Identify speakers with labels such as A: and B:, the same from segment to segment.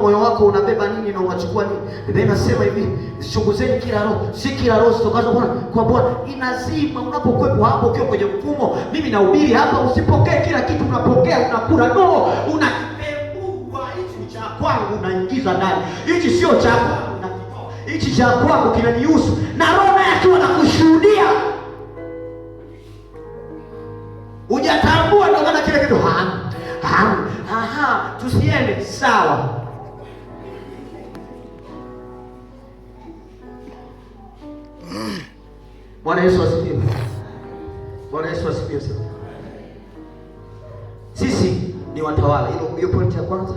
A: moyo wako unabeba nini na unachukua nini. Biblia inasema hivi, chunguzeni kila roho, si kila roho zitokazo kwa Bwana inazima. Unapokuwepo hapo ukiwa kwenye mfumo, mimi nahubiri hapa, usipokee kila kitu unapokea unakula. No, unakipembua. Hichi ni cha kwangu, unaingiza ndani. Hichi sio cha kwangu, unakitoa. Hichi cha kwangu kinanihusu, na roho naye akiwa anakushuhudia. Hujatambua, ndio maana kile kitu tusiende sawa. Bwana Yesu asifiwe. Bwana Yesu asifiwe sana. Sisi ni watawala. Hiyo point ya kwanza.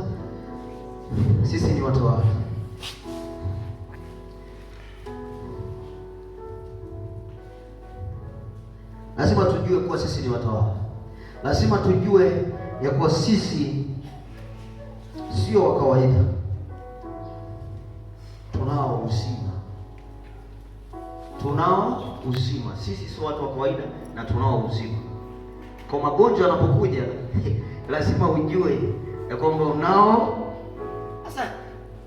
A: Sisi ni watawala. Lazima tujue kuwa sisi ni watawala. Lazima tujue ya kuwa sisi sio wa kawaida. Tunao uzima. Tunao uzima. Sisi sio watu wa kawaida na tunao uzima. Kwa magonjwa yanapokuja lazima ujue ya kwamba unao. Sasa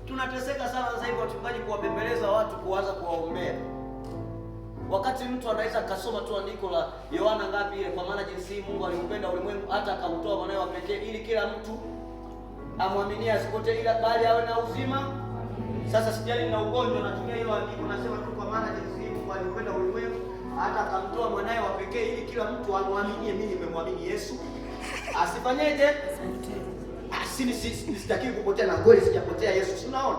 A: tunateseka sana sasa hivi wachungaji kuwabembeleza watu, kuanza kuwaombea. Wakati mtu anaweza kasoma tu andiko la Yohana ngapi ile, kwa maana jinsi Mungu alimpenda ulimwengu hata akamtoa mwanae wa pekee ili kila mtu amwaminie asipotee ila bali awe na uzima. Sasa sijali na ugonjwa, natumia hilo andiko, nasema tu kwa maana jinsi Mungu alimpenda ulimwengu hata akamtoa mwanae wa pekee ili kila mtu amwaminie. Mimi nimemwamini Yesu, asifanyeje? Sitaki kupotea, na kweli sijapotea. Yesu unaona,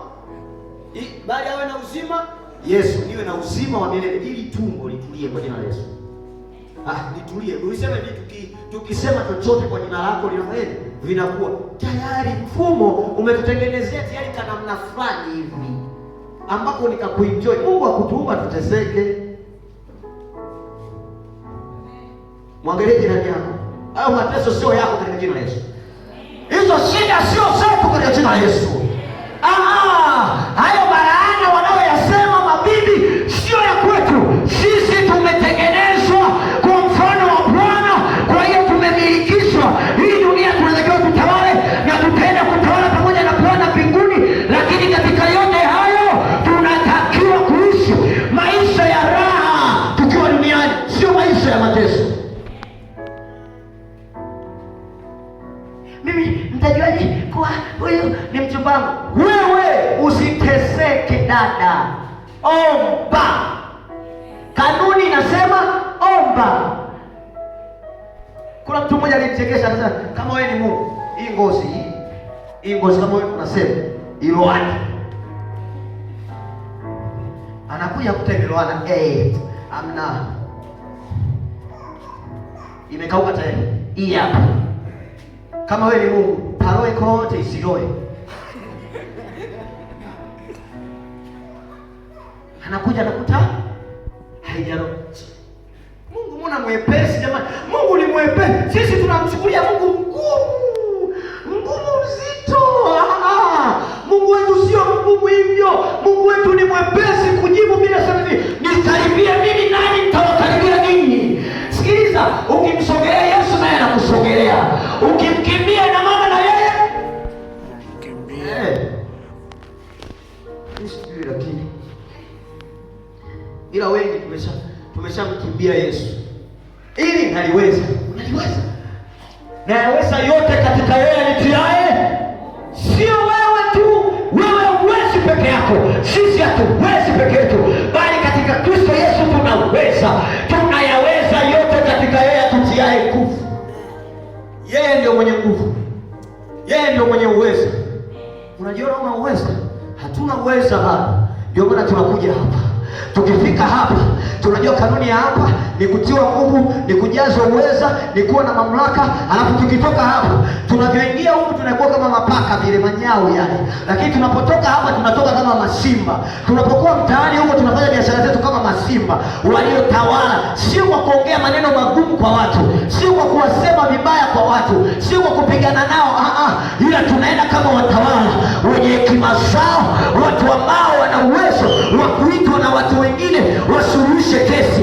A: bali awe na uzima. Yesu, niwe na uzima wa milele, ili tumbo litulie kwa jina la Yesu. Litulie. Ulisema hivi, tukisema chochote kwa jina lako linafanya vinakuwa. Tayari mfumo umetutengenezea tayari kana namna fulani hivi ambako nikakuenjoy. Mungu akutuumba tuteseke. Mwangalie jirani yako. Hayo mateso sio yako katika jina la Yesu. Hizo shida sio zetu katika jina la Yesu. Hayo baraana wanaoyasema mabibi sio ya kwetu. Sisi tumetengenezwa kwa mfano wa Bwana, kwa hiyo tumemilikishwa. Hii dunia tunatakiwa tutawale na tutaenda kutawala pamoja na Bwana mbinguni, lakini katika yote hayo tunatakiwa kuishi maisha ya raha tukiwa duniani, sio maisha ya mateso. Mimi mtajuaje kuwa huyu ni mchumba wangu? Wewe usiteseke dada, omba. Kanuni inasema omba. Kuna mtu mmoja alinichekesha akasema, kama wewe ni Mungu, hii ngozi kama wewe unasema iloani, anakuja kutemeloana amna, imekauka tayari. Hii hapa, kama wewe ni Mungu, paroe kote isiroe. Anakuja nakuta haijaro. Mungu mbona mwepesi jamani? Mungu ni mwepesi. Sisi tunamchukulia Mungu ngumu mzito. Mungu wetu sio mgumu hivyo. Mungu wetu ni mwepesi kujibu bila sababu. Nikaribia mimi nani nitawakaribia ninyi? Sikiliza, ukimsogelea Yesu naye anakusogelea. Ukimkimbia na mama na yeye kimbia. Sisi lakini ila wengi tumeshamkimbia Yesu. Ili naliweza. Na yaweza yote katika yeye anitiaye. Sio wewe tu. Wewe huwezi peke yako. Sisi hatuwezi peke yetu, bali katika Kristo Yesu tunaweza. Tunayaweza yote katika yeye atutiaye nguvu. Yeye ndio mwenye nguvu. Yeye ndio mwenye uwezo. Unajiona una uwezo? Hatuna uwezo hapa. Ndio maana tunakuja hapa. Tukifika hapa, tunajua kanuni ya hapa ni kutiwa nguvu, ni kujazwa uweza, ni kuwa na mamlaka. Alafu tukitoka hapa, tunavyoingia huku tunakuwa kama mapaka vile, manyao yale. Lakini tunapotoka hapa tunatoka kama masimba. Tunapokuwa mtaani huko tunafanya biashara zetu kama masimba waliotawala, sio kwa kuongea maneno magumu kwa watu, sio kwa kuwasema vibaya kwa watu, sio kwa kupigana nao, ila tunaenda kama watawala wenye hekima zao, watu ambao wana uwezo wa kuitwa na watu wengine wasuluhishe kesi,